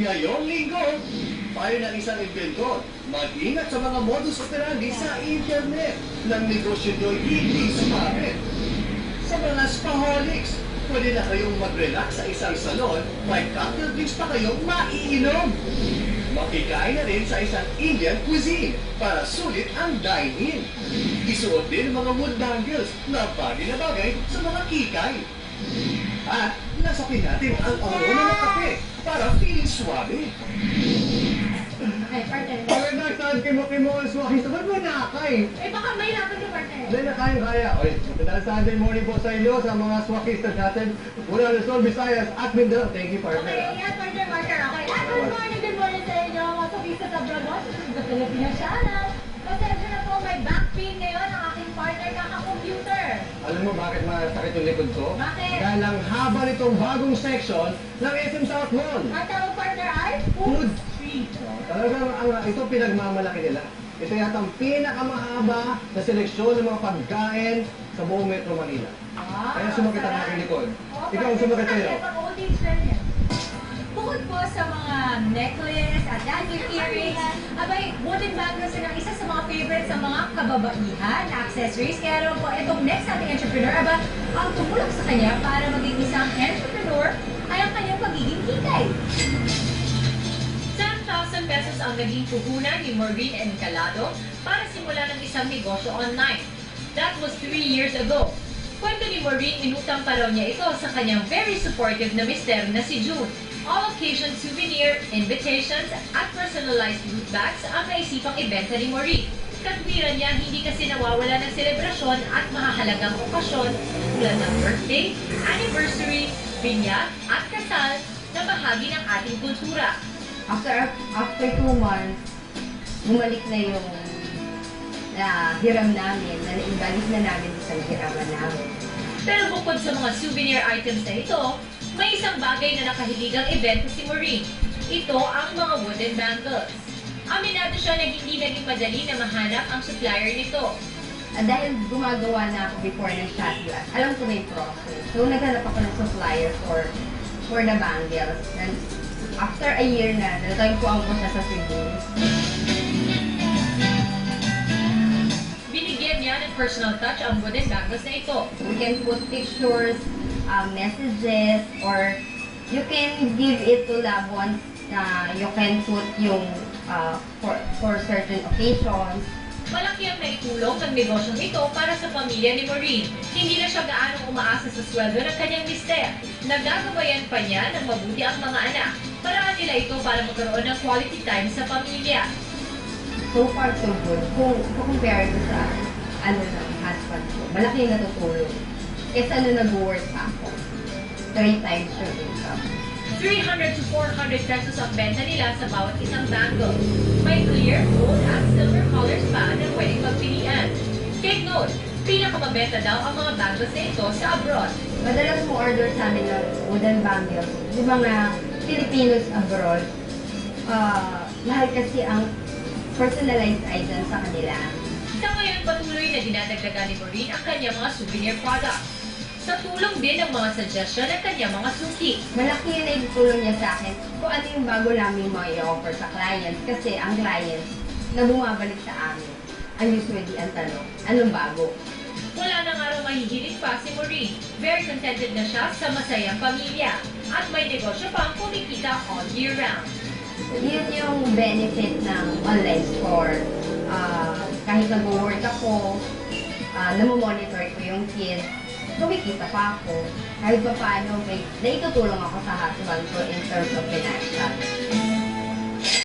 Ngayong linggo, payo ng isang inventor, mag-ingat sa mga modus operandi sa internet ng negosyo nyo'y hindi sumabit. Sa mga spaholics, pwede na kayong mag-relax sa isang salon, may cocktail drinks pa kayong maiinom. Makikain na rin sa isang Indian cuisine para sulit ang dine-in. Isuot din ang mga wood bangles na bagay sa mga kikay. At nasapin natin ang aroma ng kape para feeling suabe. Okay, partner. Pagod na saan kimo ang swakista. Ba't mo nakakay? Eh, baka may laban ka, partner. Hindi na kaya. Oy, magandang Sunday morning po sa inyo sa mga swakistas natin. Mula Luzon, Visayas at Mindanao. Thank you, partner. Okay, yan, partner, marker. Okay. Good morning sa inyo, mga kabisa sa abroad. Welcome to the Filipino channel. Pasensya na po, may back pain ngayon ang aking partner kaka-computer. Alam mo bakit masakit yung likod ko? Bakit? Dahil ang haba nitong bagong section ng SM South Mall. Ang tawag, partner, ay Food street. Talagang ito pinagmamalaki nila. Ito yata ang pinakamahaba na seleksyon ng mga pagkain sa buong Metro Manila. Kaya sumakit ang aking likod. Ikaw ang sumakit sa'yo. Bukod po sa mga necklace at dangling earrings, abay, wooden bangles na isa sa mga favorite sa mga kababaihan na accessories. Kaya naman po, itong next ating entrepreneur, aba, ang tumulong sa kanya para maging isang entrepreneur ay ang kanyang pagiging hikay. 10,000 pesos ang naging puhunan ni Maureen Encalado para simulan ng isang negosyo online. That was 3 years ago. Kwento ni Maureen, inutang pa raw niya ito sa kanyang very supportive na mister na si June. All occasion souvenir, invitations, at personalized loot bags ang naisipang ibenta ni Maureen. Katwiran niya, hindi kasi nawawala ng selebrasyon at mahahalagang okasyon tulad ng birthday, anniversary, binyag, at kasal na bahagi ng ating kultura. After 2 months, bumalik na yung hiram namin, na naibalik na namin sa hiraman namin. Pero bukod sa mga souvenir items na ito, may isang bagay na nakahiligang event si Maureen. Ito ang mga wooden bangles. Aminado siya na hindi naging madali na mahanap ang supplier nito. Dahil gumagawa na ako before ng shot glass, alam ko na yung process. So, naghanap ako ng supplier for the bangles. And after a year na, natagpuan ko siya sa Cebu. Binigyan niya ng personal touch ang wooden bangles na ito. We can put pictures, messages, or you can give it to loved ones na you can put yung for certain occasions. Malaki ang naitulong ng negosyong ito para sa pamilya ni Maureen. Hindi na siya gaanong umaasa sa sweldo ng kanyang mister. Nagagabayan pa niya ng mabuti ang mga anak. Paraan nila ito para magkaroon ng quality time sa pamilya. So far, so good. Kung compare ko sa ng husband ko, malaki yung natutulong. Kesa nag-work ako, 3 times yung income. 300 to 400 pesos ang benta nila sa bawat isang bangle. May clear, gold at silver colors pa na pwedeng magpilian. Take note, pinakamabenta daw ang mga bangles na ito sa abroad. Madalas mo order sa amin ng wooden bangles. Yung mga Filipinos abroad, mahal kasi ang personalized items sa kanila. Sa ngayon, patuloy na dinadagdagan ni Maureen ang kanyang mga souvenir products. Sa tulong din ng mga suggestion ng kanyang mga suki. Malaki yung naitutulong niya sa akin kung ano yung bago namin mga i-offer sa clients. Kasi ang clients na bumabalik sa amin, ang usually ang tanong, anong bago? Wala na nga raw mahihilig pa si Maureen. Very contented na siya sa masayang pamilya. At may negosyo pang kumikita all year round. Yun yung benefit ng online store. Kahit nag-work ako, namomonitor ko yung kids, kumikita pa ako. Kahit pa paano, naitutulong ako sa husband ko in terms of financial.